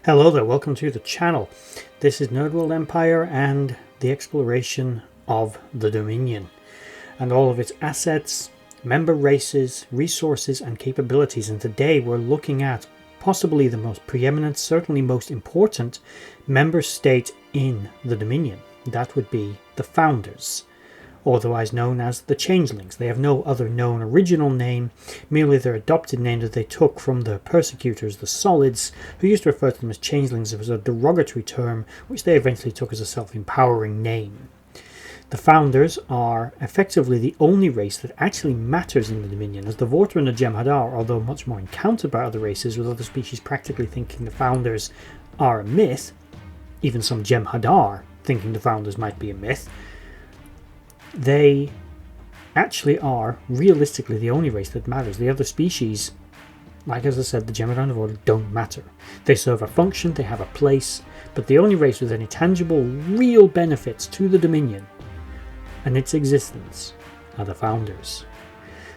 Hello there, welcome to the channel. This is Nerdworld Empire and the exploration of the Dominion and all of its assets, member races, resources and capabilities. And today we're looking at possibly the most preeminent, certainly most important member state in the Dominion. That would be the Founders, otherwise known as the Changelings. They have no other known original name, merely their adopted name that they took from the persecutors, the Solids, who used to refer to them as Changelings. It was a derogatory term which they eventually took as a self-empowering name. The Founders are effectively the only race that actually matters in the Dominion, as the Vorta and the Jem'Hadar, although much more encountered by other races, with other species practically thinking the Founders are a myth, even some Jem'Hadar thinking the Founders might be a myth. They actually are realistically the only race that matters. The other species, like as I said, the Jem'Hadar and the Vorta, don't matter. They serve a function, they have a place, but the only race with any tangible, real benefits to the Dominion and its existence are the Founders.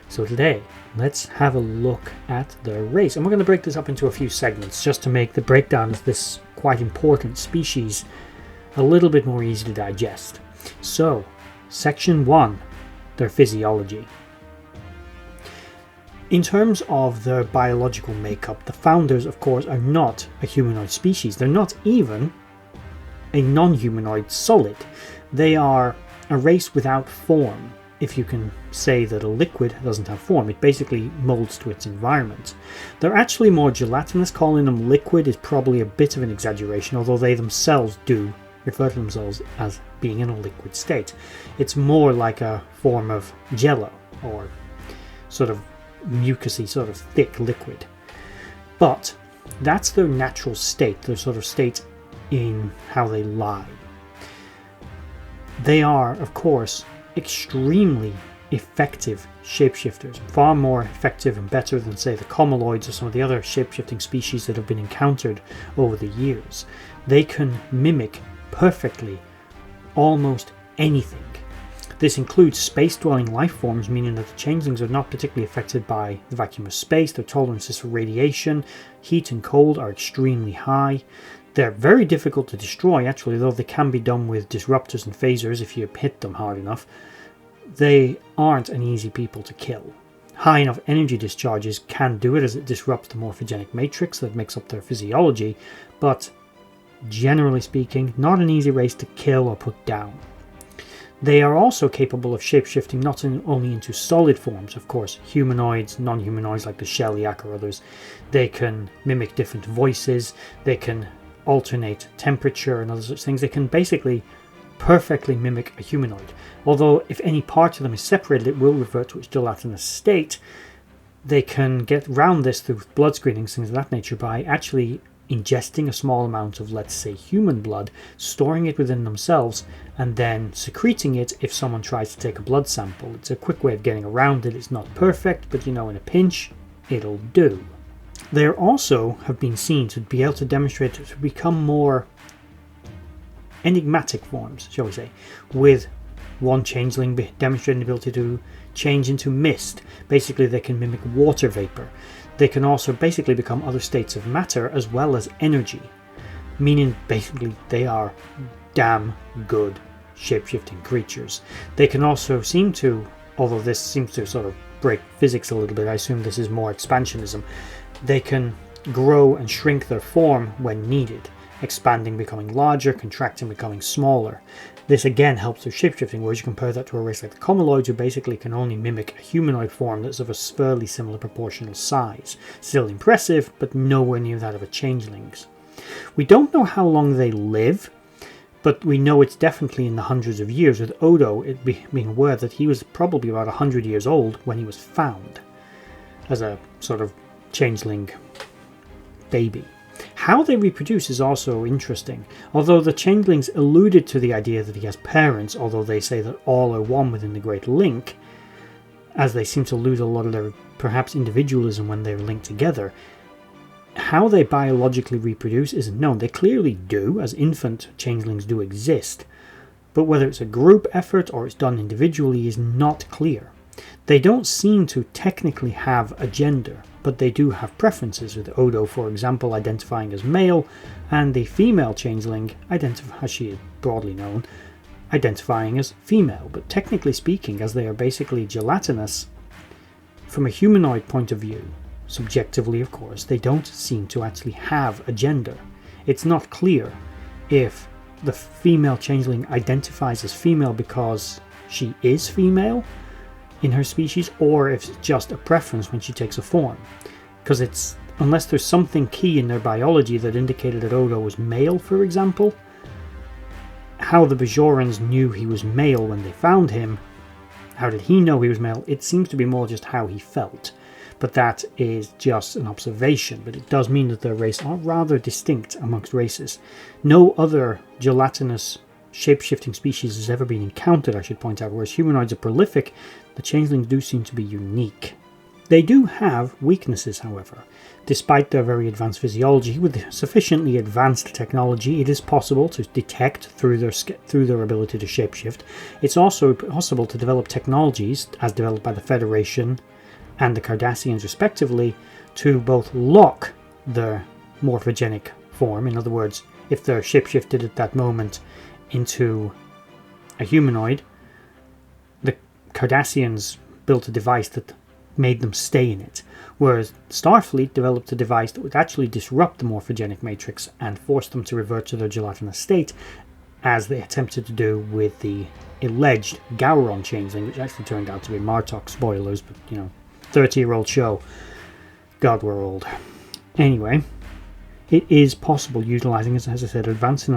So today, let's have a look at their race. And we're going to break this up into a few segments just to make the breakdown of this quite important species a little bit more easy to digest. So, Section 1, their physiology. In terms of their biological makeup, the Founders, of course, are not a humanoid species. They're not even a non-humanoid solid. They are a race without form. If you can say that a liquid doesn't have form, it basically molds to its environment. They're actually more gelatinous. Calling them liquid is probably a bit of an exaggeration, although they themselves do refer to themselves as being in a liquid state. It's more like a form of jello, or sort of mucousy, sort of thick liquid. But that's their natural state, their sort of state in how they lie. They are, of course, extremely effective shapeshifters, far more effective and better than, say, the Comaloids or some of the other shapeshifting species that have been encountered over the years. They can mimic perfectly almost anything. This includes space-dwelling life forms, meaning that the Changelings are not particularly affected by the vacuum of space. Their tolerances for radiation, heat and cold are extremely high. They're very difficult to destroy, actually, though they can be done with disruptors and phasers if you hit them hard enough. They aren't an easy people to kill. High enough energy discharges can do it, as it disrupts the morphogenic matrix that makes up their physiology, but generally speaking, not an easy race to kill or put down. They are also capable of shapeshifting not only into solid forms, of course, humanoids, non-humanoids like the Shellyak or others. They can mimic different voices, they can alternate temperature and other such things. They can basically perfectly mimic a humanoid. Although if any part of them is separated, it will revert to its gelatinous state. They can get around this through blood screenings, things of that nature, by actually ingesting a small amount of, let's say, human blood, storing it within themselves, and then secreting it if someone tries to take a blood sample. It's a quick way of getting around it. It's not perfect, but in a pinch, it'll do. They also have been seen to be able to demonstrate to become more enigmatic forms, shall we say, with one changeling demonstrating the ability to change into mist. Basically, they can mimic water vapor. They can also basically become other states of matter as well as energy, meaning basically they are damn good shape-shifting creatures. They can also seem to, although this seems to sort of break physics a little bit, I assume this is more expansionism, they can grow and shrink their form when needed, expanding, becoming larger, contracting, becoming smaller. This again helps with shapeshifting, whereas you compare that to a race like the Comaloids, who basically can only mimic a humanoid form that's of a fairly similar proportional size. Still impressive, but nowhere near that of a Changelings. We don't know how long they live, but we know it's definitely in the hundreds of years, with Odo being aware that he was probably about 100 years old when he was found as a sort of changeling baby. How they reproduce is also interesting. Although the Changelings alluded to the idea that he has parents, although they say that all are one within the Great Link, as they seem to lose a lot of their perhaps individualism when they're linked together, how they biologically reproduce isn't known. They clearly do, as infant changelings do exist, but whether it's a group effort or it's done individually is not clear. They don't seem to technically have a gender, but they do have preferences, with Odo, for example, identifying as male, and the female changeling, as she is broadly known, identifying as female. But technically speaking, as they are basically gelatinous, from a humanoid point of view, subjectively of course, they don't seem to actually have a gender. It's not clear if the female changeling identifies as female because she is female in her species, or if it's just a preference when she takes a form. Because unless there's something key in their biology that indicated that Odo was male, for example, how the Bajorans knew he was male when they found him, how did he know he was male? It seems to be more just how he felt. But that is just an observation, but it does mean that their race are rather distinct amongst races. No other gelatinous shape-shifting species has ever been encountered, I should point out. Whereas humanoids are prolific, the changelings do seem to be unique. They do have weaknesses, however. Despite their very advanced physiology, with sufficiently advanced technology, it is possible to detect through their ability to shapeshift. It's also possible to develop technologies, as developed by the Federation and the Cardassians respectively, to both lock their morphogenic form. In other words, if they're shapeshifted at that moment into a humanoid, the Cardassians built a device that made them stay in it, whereas Starfleet developed a device that would actually disrupt the morphogenic matrix and force them to revert to their gelatinous state, as they attempted to do with the alleged Gowron changeling, which actually turned out to be Martok. Spoilers, but 30-year-old show. God, we're old. Anyway, it is possible, utilizing, as I said,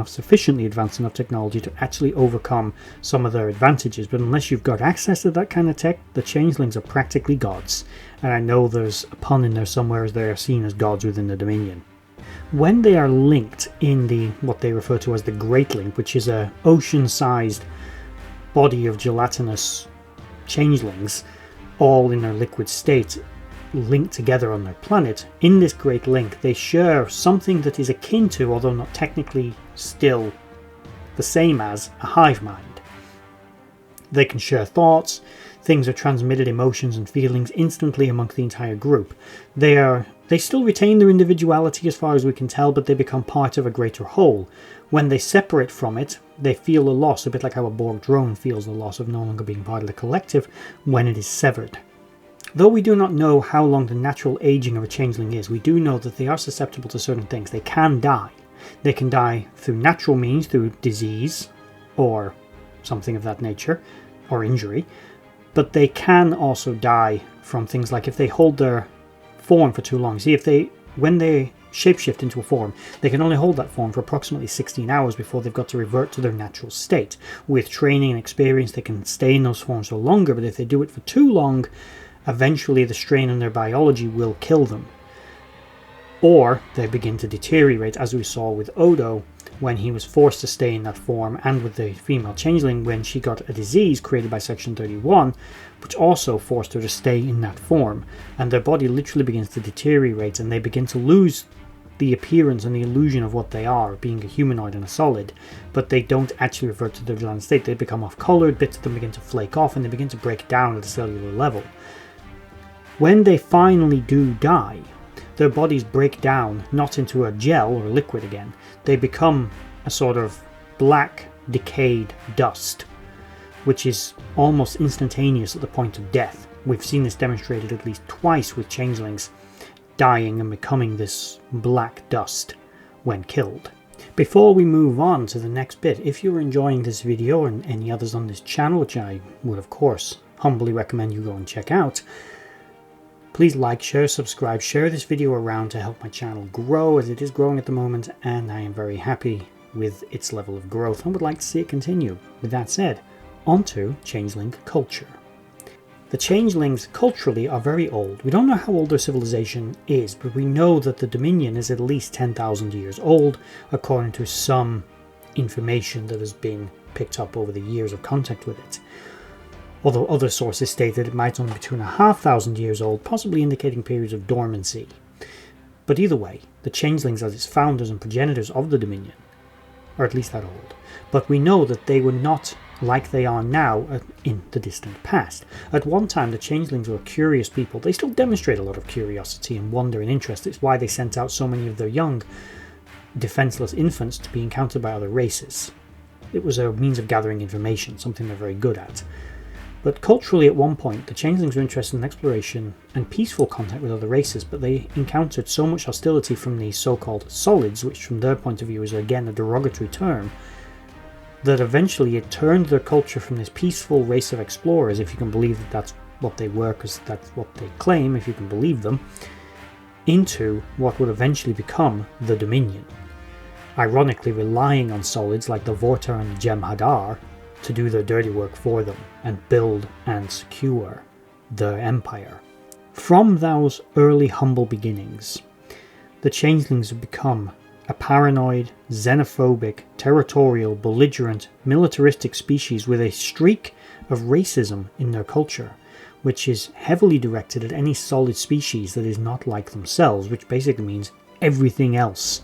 sufficiently advanced enough technology to actually overcome some of their advantages. But unless you've got access to that kind of tech, the changelings are practically gods. And I know there's a pun in there somewhere, as they are seen as gods within the Dominion. When they are linked in what they refer to as the Great Link, which is a ocean-sized body of gelatinous changelings, all in their liquid state, linked together on their planet, in this Great Link they share something that is akin to, although not technically still the same as, a hive mind. They can share thoughts, things are transmitted, emotions and feelings instantly amongst the entire group. They still retain their individuality as far as we can tell, but they become part of a greater whole. When they separate from it, they feel a loss, a bit like how a Borg drone feels the loss of no longer being part of the collective when it is severed. Though we do not know how long the natural aging of a changeling is, we do know that they are susceptible to certain things. They can die. They can die through natural means, through disease or something of that nature, or injury. But they can also die from things like if they hold their form for too long. See, when they shapeshift into a form, they can only hold that form for approximately 16 hours before they've got to revert to their natural state. With training and experience, they can stay in those forms for longer, but if they do it for too long, eventually the strain on their biology will kill them. Or they begin to deteriorate, as we saw with Odo when he was forced to stay in that form, and with the female changeling when she got a disease created by Section 31, which also forced her to stay in that form. And their body literally begins to deteriorate, and they begin to lose the appearance and the illusion of what they are, being a humanoid and a solid, but they don't actually revert to their gelatinous state. They become off-colored, bits of them begin to flake off, and they begin to break down at a cellular level. When they finally do die, their bodies break down not into a gel or a liquid again. They become a sort of black, decayed dust, which is almost instantaneous at the point of death. We've seen this demonstrated at least twice with changelings dying and becoming this black dust when killed. Before we move on to the next bit, if you're enjoying this video and any others on this channel, which I would of course humbly recommend you go and check out, please like, share, subscribe, share this video around to help my channel grow, as it is growing at the moment, and I am very happy with its level of growth and would like to see it continue. With that said, on to changeling culture. The changelings culturally are very old. We don't know how old their civilization is, but we know that the Dominion is at least 10,000 years old, according to some information that has been picked up over the years of contact with it. Although other sources state that it might only be 2,500 years old, possibly indicating periods of dormancy. But either way, the changelings as its founders and progenitors of the Dominion are at least that old. But we know that they were not like they are now in the distant past. At one time, the Changelings were curious people. They still demonstrate a lot of curiosity and wonder and interest. It's why they sent out so many of their young, defenseless infants to be encountered by other races. It was a means of gathering information, something they're very good at. But culturally, at one point, the Changelings were interested in exploration and peaceful contact with other races, but they encountered so much hostility from these so-called solids, which from their point of view is again a derogatory term, that eventually it turned their culture from this peaceful race of explorers, if you can believe that that's what they were, because that's what they claim, if you can believe them, into what would eventually become the Dominion. Ironically relying on solids like the Vorta and the Jem'Hadar to do their dirty work for them and build and secure their empire. From those early humble beginnings, the Changelings have become a paranoid, xenophobic, territorial, belligerent, militaristic species with a streak of racism in their culture, which is heavily directed at any solid species that is not like themselves, which basically means everything else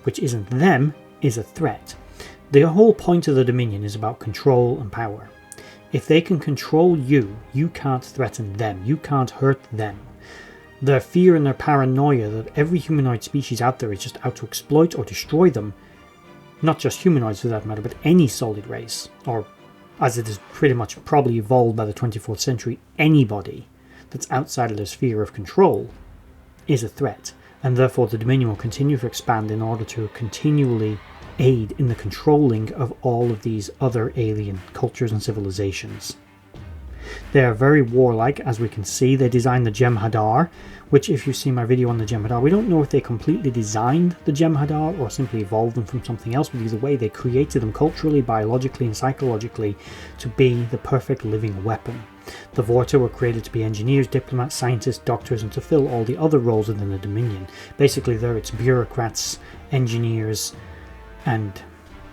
which isn't them is a threat. The whole point of the Dominion is about control and power. If they can control you, you can't threaten them, you can't hurt them. Their fear and their paranoia that every humanoid species out there is just out to exploit or destroy them, not just humanoids for that matter, but any solid race, or as it is pretty much probably evolved by the 24th century, anybody that's outside of their sphere of control is a threat, and therefore the Dominion will continue to expand in order to continually aid in the controlling of all of these other alien cultures and civilizations. They are very warlike, as we can see. They designed the Jem'Hadar, which if you see my video on the Jem'Hadar, we don't know if they completely designed the Jem'Hadar or simply evolved them from something else, but either way they created them culturally, biologically and psychologically to be the perfect living weapon. The Vorta were created to be engineers, diplomats, scientists, doctors, and to fill all the other roles within the Dominion. Basically they're its bureaucrats, engineers and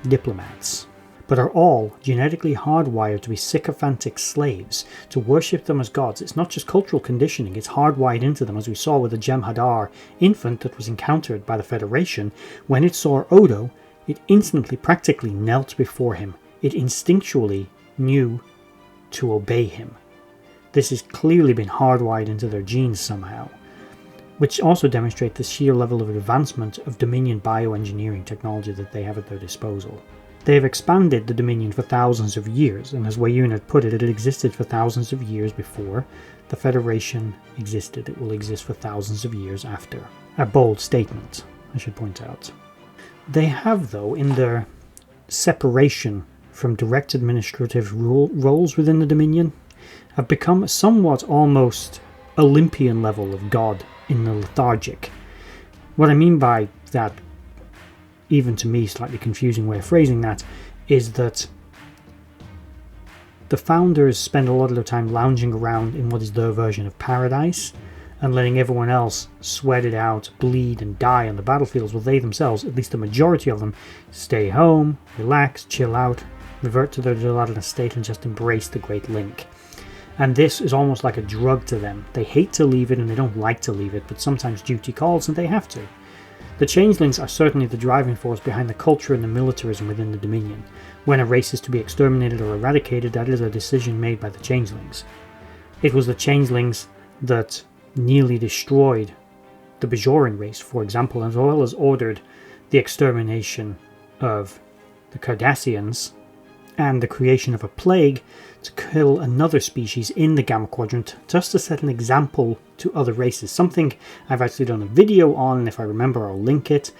diplomats, but are all genetically hardwired to be sycophantic slaves, to worship them as gods. It's not just cultural conditioning, it's hardwired into them, as we saw with the Jem'Hadar infant that was encountered by the Federation. When it saw Odo, it instantly practically knelt before him. It instinctually knew to obey him. This has clearly been hardwired into their genes somehow, which also demonstrates the sheer level of advancement of Dominion bioengineering technology that they have at their disposal. They have expanded the Dominion for thousands of years, and as Wayun had put it, it existed for thousands of years before the Federation existed. It will exist for thousands of years after. A bold statement, I should point out. They have, though, in their separation from direct administrative roles within the Dominion, have become somewhat almost Olympian level of God in the lethargic. What I mean by that, even to me slightly confusing way of phrasing that, is that the founders spend a lot of their time lounging around in what is their version of paradise and letting everyone else sweat it out, bleed and die on the battlefields, while they themselves, at least the majority of them, stay home, relax, chill out, revert to their gelatinous state and just embrace the Great Link. And this is almost like a drug to them. They hate to leave it and they don't like to leave it, but sometimes duty calls and they have to. The Changelings are certainly the driving force behind the culture and the militarism within the Dominion. When a race is to be exterminated or eradicated, that is a decision made by the Changelings. It was the Changelings that nearly destroyed the Bajoran race, for example, as well as ordered the extermination of the Cardassians and the creation of a plague to kill another species in the Gamma Quadrant, just to set an example to other races. Something I've actually done a video on, and if I remember I'll link it,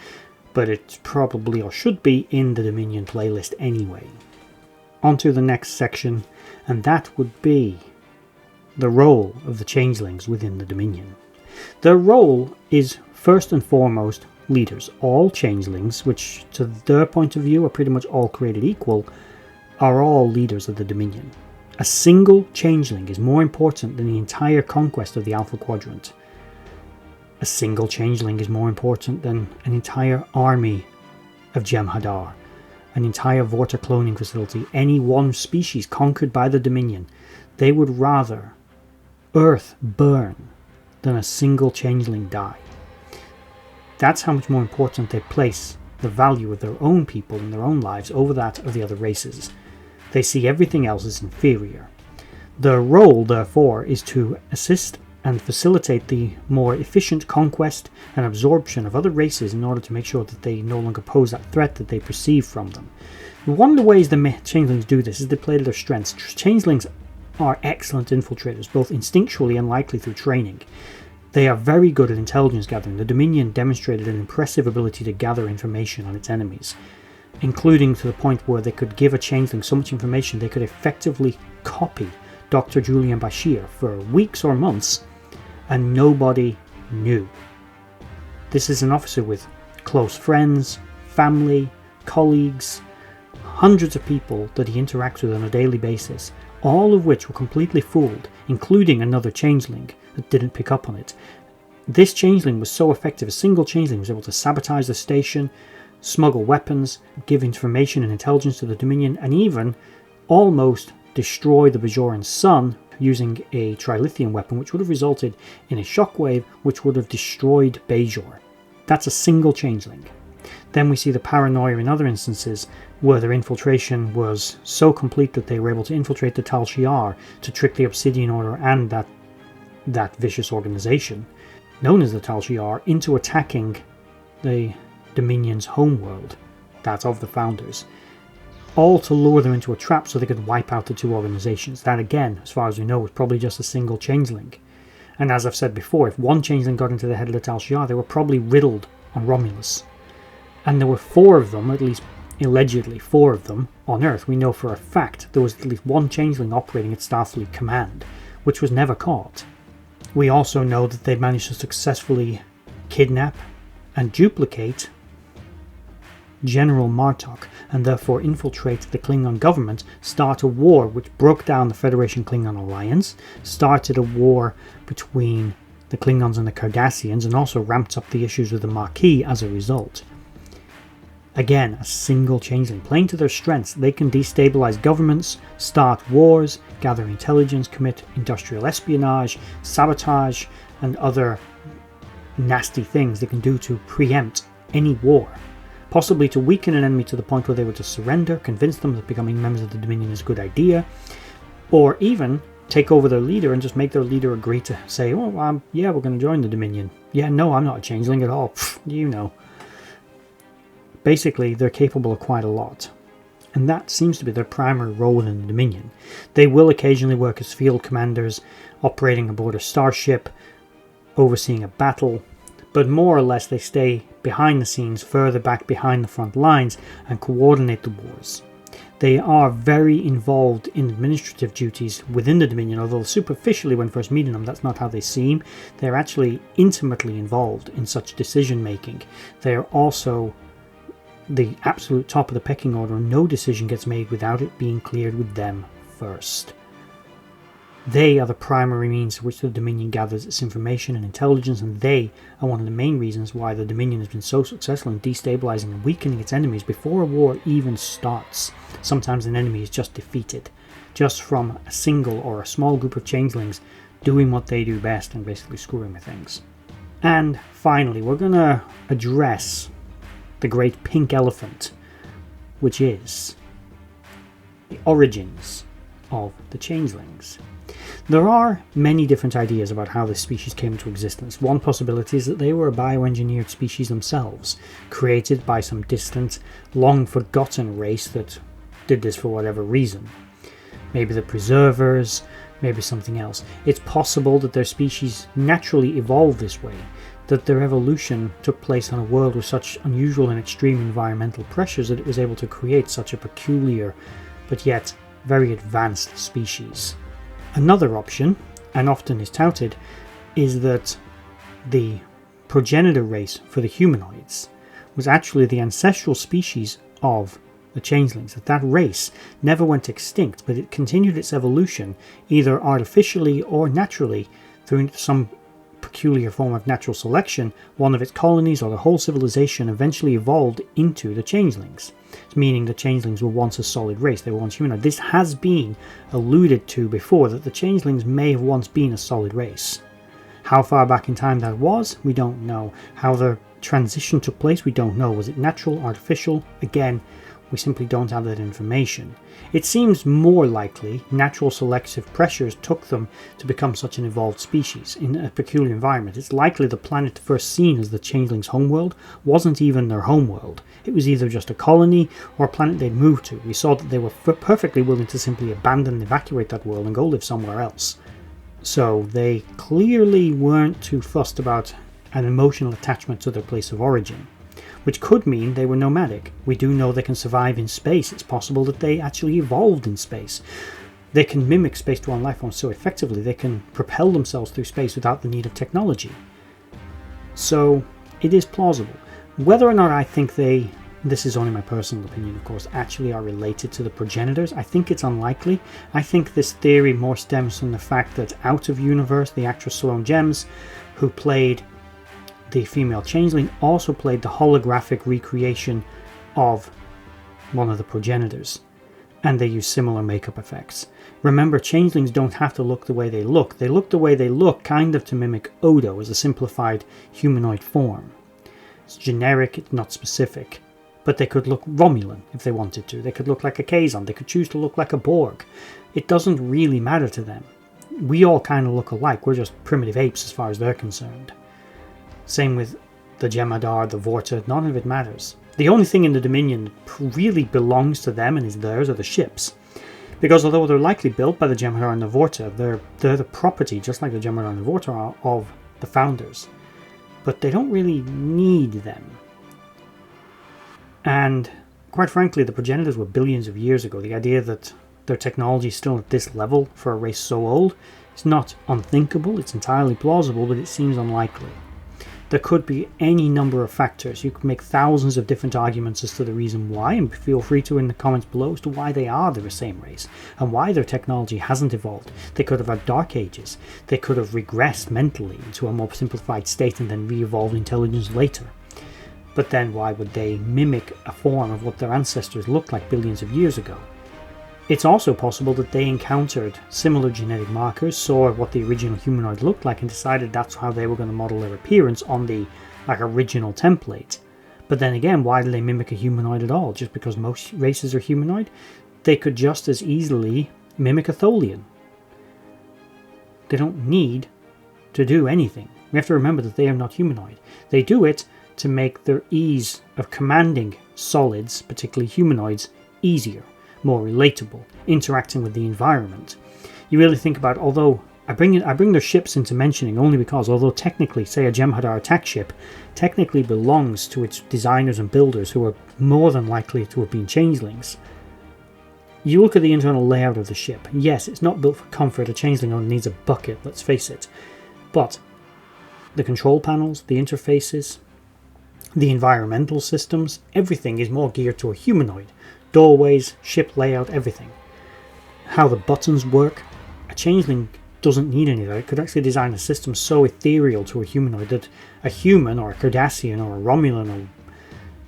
but it probably or should be in the Dominion playlist anyway. On to the next section, and that would be the role of the Changelings within the Dominion. Their role is first and foremost leaders. All Changelings, which to their point of view are pretty much all created equal, are all leaders of the Dominion. A single Changeling is more important than the entire conquest of the Alpha Quadrant. A single Changeling is more important than an entire army of Jem'Hadar, an entire Vorta cloning facility, any one species conquered by the Dominion. They would rather Earth burn than a single Changeling die. That's how much more important they place the value of their own people and their own lives over that of the other races. They see everything else as inferior. Their role, therefore, is to assist and facilitate the more efficient conquest and absorption of other races in order to make sure that they no longer pose that threat that they perceive from them. And one of the ways the Changelings do this is they play to their strengths. Changelings are excellent infiltrators, both instinctually and likely through training. They are very good at intelligence gathering. The Dominion demonstrated an impressive ability to gather information on its enemies, including to the point where they could give a Changeling so much information they could effectively copy Dr. Julian Bashir for weeks or months, and nobody knew. This is an officer with close friends, family, colleagues, hundreds of people that he interacts with on a daily basis, all of which were completely fooled, including another Changeling that didn't pick up on it. This Changeling was so effective, a single Changeling was able to sabotage the station, smuggle weapons, give information and intelligence to the Dominion, and even almost destroy the Bajoran sun using a trilithium weapon, which would have resulted in a shockwave which would have destroyed Bajor. That's a single Changeling. Then we see the paranoia in other instances where their infiltration was so complete that they were able to infiltrate the Tal Shiar to trick the Obsidian Order and that vicious organization, known as the Tal Shiar, into attacking the Dominion's homeworld, that of the Founders, all to lure them into a trap so they could wipe out the two organizations. That, again, as far as we know, was probably just a single Changeling. And as I've said before, if one Changeling got into the head of the Tal Shiar, they were probably riddled on Romulus. And there were 4 of them, at least allegedly 4 of them, on Earth. We know for a fact there was at least one Changeling operating at Starfleet Command, which was never caught. We also know that they managed to successfully kidnap and duplicate General Martok, and therefore infiltrate the Klingon government, start a war which broke down the Federation Klingon alliance, started a war between the Klingons and the Cardassians, and also ramped up the issues with the Maquis as a result. Again, a single Changeling. Playing to their strengths, they can destabilize governments, start wars, gather intelligence, commit industrial espionage, sabotage, and other nasty things they can do to preempt any war. Possibly to weaken an enemy to the point where they were to surrender, convince them that becoming members of the Dominion is a good idea, or even take over their leader and just make their leader agree to say, oh, yeah, we're going to join the Dominion. Yeah, no, I'm not a Changeling at all. Pfft, you know. Basically, they're capable of quite a lot, and that seems to be their primary role in the Dominion. They will occasionally work as field commanders, operating aboard a starship, overseeing a battle, but more or less they stay behind the scenes, further back behind the front lines, and coordinate the wars. They are very involved in administrative duties within the Dominion, although superficially when first meeting them that's not how they seem. They're actually intimately involved in such decision making. They are also the absolute top of the pecking order. No decision gets made without it being cleared with them first. They are the primary means through which the Dominion gathers its information and intelligence, and they are one of the main reasons why the Dominion has been so successful in destabilizing and weakening its enemies before a war even starts. Sometimes an enemy is just defeated, just from a single or a small group of Changelings doing what they do best and basically screwing with things. And finally, we're going to address the great pink elephant, which is the origins of the Changelings. There are many different ideas about how this species came into existence. One possibility is that they were a bioengineered species themselves, created by some distant, long-forgotten race that did this for whatever reason. Maybe the preservers, maybe something else. It's possible that their species naturally evolved this way, that their evolution took place on a world with such unusual and extreme environmental pressures that it was able to create such a peculiar, but yet very advanced species. Another option, and often is touted, is that the progenitor race for the humanoids was actually the ancestral species of the Changelings, that race never went extinct, but it continued its evolution either artificially or naturally through some peculiar form of natural selection. One of its colonies or the whole civilization eventually evolved into the Changelings, meaning the Changelings were once a solid race, they were once humanoid. This has been alluded to before, that the Changelings may have once been a solid race. How far back in time that was, we don't know. How the transition took place, we don't know. Was it natural, artificial? Again, We simply don't have that information. It seems more likely natural selective pressures took them to become such an evolved species in a peculiar environment. It's likely the planet first seen as the Changelings' homeworld wasn't even their homeworld. It was either just a colony or a planet they'd moved to. We saw that they were perfectly willing to simply abandon and evacuate that world and go live somewhere else. So they clearly weren't too fussed about an emotional attachment to their place of origin, which could mean they were nomadic. We do know they can survive in space. It's possible that they actually evolved in space. They can mimic space-dwelling life forms so effectively they can propel themselves through space without the need of technology. So it is plausible. Whether or not I think this is only my personal opinion of course, actually are related to the progenitors, I think it's unlikely. I think this theory more stems from the fact that out of universe, the actress Sloane Gems, who played the female changeling, also played the holographic recreation of one of the progenitors, and they use similar makeup effects. Remember, changelings don't have to look the way they look. They look the way they look kind of to mimic Odo as a simplified humanoid form. It's generic, it's not specific, but they could look Romulan if they wanted to. They could look like a Kazon. They could choose to look like a Borg. It doesn't really matter to them. We all kind of look alike. We're just primitive apes as far as they're concerned. Same with the Jem'Hadar, the Vorta, none of it matters. The only thing in the Dominion that really belongs to them and is theirs are the ships. Because although they're likely built by the Jem'Hadar and the Vorta, they're the property, just like the Jem'Hadar and the Vorta are, of the Founders. But they don't really need them. And quite frankly, the progenitors were billions of years ago. The idea that their technology is still at this level for a race so old is not unthinkable, it's entirely plausible, but it seems unlikely. There could be any number of factors. You could make thousands of different arguments as to the reason why, and feel free to in the comments below as to why they are the same race and why their technology hasn't evolved. They could have had dark ages. They could have regressed mentally into a more simplified state and then re-evolved intelligence later. But then why would they mimic a form of what their ancestors looked like billions of years ago? It's also possible that they encountered similar genetic markers, saw what the original humanoid looked like, and decided that's how they were going to model their appearance on the original template. But then again, why do they mimic a humanoid at all? Just because most races are humanoid? They could just as easily mimic a Tholian. They don't need to do anything. We have to remember that they are not humanoid. They do it to make their ease of commanding solids, particularly humanoids, easier, more relatable, interacting with the environment. You really think about, although I bring their ships into mentioning only because, although technically, say a Jem'Hadar attack ship technically belongs to its designers and builders who are more than likely to have been changelings, you look at the internal layout of the ship. Yes, it's not built for comfort. A changeling only needs a bucket, let's face it. But the control panels, the interfaces, the environmental systems, everything is more geared to a humanoid. Doorways, ship layout, everything. How the buttons work. A changeling doesn't need any of that. It could actually design a system so ethereal to a humanoid that a human or a Cardassian or a Romulan or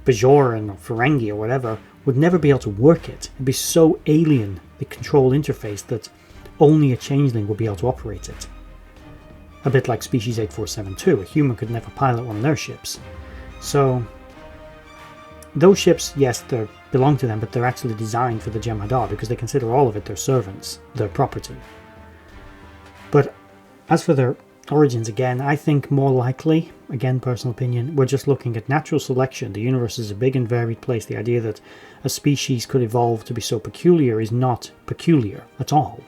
Bajoran or Ferengi or whatever would never be able to work it. It'd be so alien, the control interface, that only a changeling would be able to operate it. A bit like Species 8472. A human could never pilot one of their ships. So those ships, yes, they belong to them, but they're actually designed for the Jem'Hadar because they consider all of it their servants, their property. But as for their origins, again, I think more likely, again, personal opinion, we're just looking at natural selection. The universe is a big and varied place. The idea that a species could evolve to be so peculiar is not peculiar at all.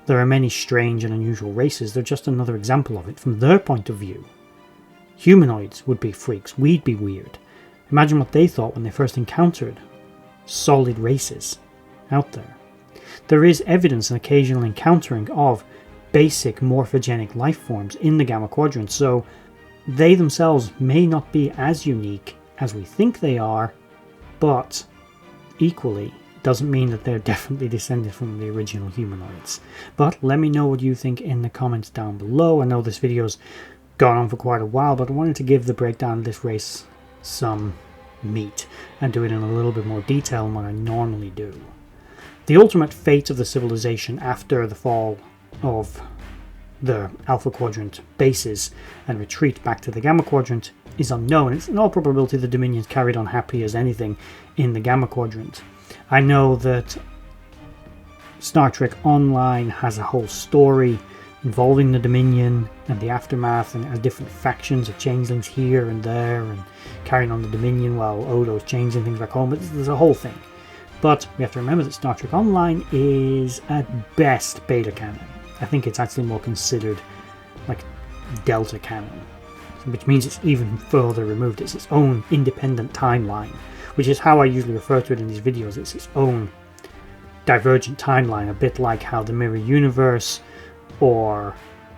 There are many strange and unusual races. They're just another example of it. From their point of view, humanoids would be freaks. We'd be weird. Imagine what they thought when they first encountered solid races out there. There is evidence and occasional encountering of basic morphogenic life forms in the Gamma Quadrant, so they themselves may not be as unique as we think they are, but equally doesn't mean that they're definitely descended from the original humanoids. But let me know what you think in the comments down below. I know this video's gone on for quite a while, but I wanted to give the breakdown of this race some meat and do it in a little bit more detail than what I normally do. The ultimate fate of the civilization after the fall of the Alpha Quadrant bases and retreat back to the Gamma Quadrant is unknown. It's in all probability the Dominion's carried on happy as anything in the Gamma Quadrant. I know that Star Trek Online has a whole story involving the Dominion and the aftermath, and it has different factions of changelings here and there and carrying on the Dominion while Odo's changing things back home. But there's a whole thing. But we have to remember that Star Trek Online is at best beta canon. I think it's actually more considered like delta canon, which means it's even further removed. It's its own independent timeline, which is how I usually refer to it in these videos. It's its own divergent timeline, a bit like how the Mirror Universe or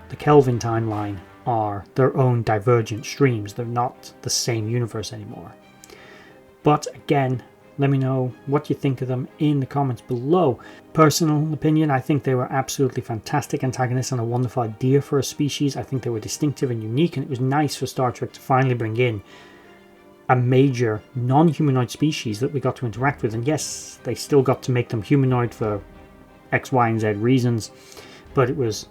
the Kelvin timeline are their own divergent streams. They're not the same universe anymore. But again, let me know what you think of them in the comments below. Personal opinion, I think they were absolutely fantastic antagonists and a wonderful idea for a species. I think they were distinctive and unique, and it was nice for Star Trek to finally bring in a major non-humanoid species that we got to interact with. And yes, they still got to make them humanoid for X, Y, and Z reasons, but it was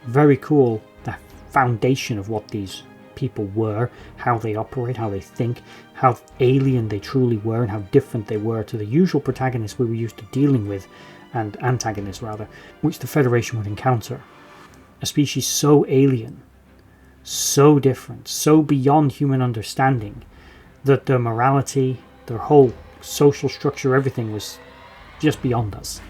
very cool, the foundation of what these people were, how they operate, how they think, how alien they truly were, and how different they were to the usual protagonists we were used to dealing with, and antagonists rather, which the Federation would encounter. A species so alien, so different, so beyond human understanding, that their morality, their whole social structure, everything was just beyond us.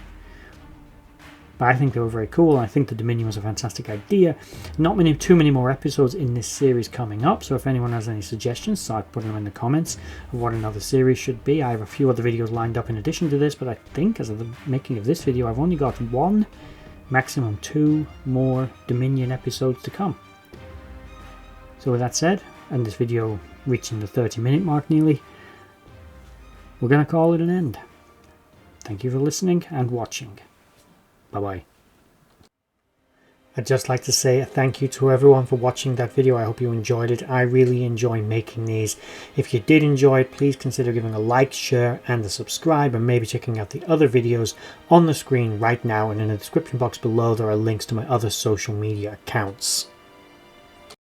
But I think they were very cool, and I think the Dominion was a fantastic idea. Not too many more episodes in this series coming up, so if anyone has any suggestions, start putting them in the comments of what another series should be. I have a few other videos lined up in addition to this, but I think as of the making of this video, I've only got 1, maximum 2 more Dominion episodes to come. So with that said, and this video reaching the 30-minute mark nearly, we're going to call it an end. Thank you for listening and watching. Bye-bye. I'd just like to say a thank you to everyone for watching that video. I hope you enjoyed it. I really enjoy making these. If you did enjoy it, please consider giving a like, share, and a subscribe, and maybe checking out the other videos on the screen right now, and in the description box below there are links to my other social media accounts.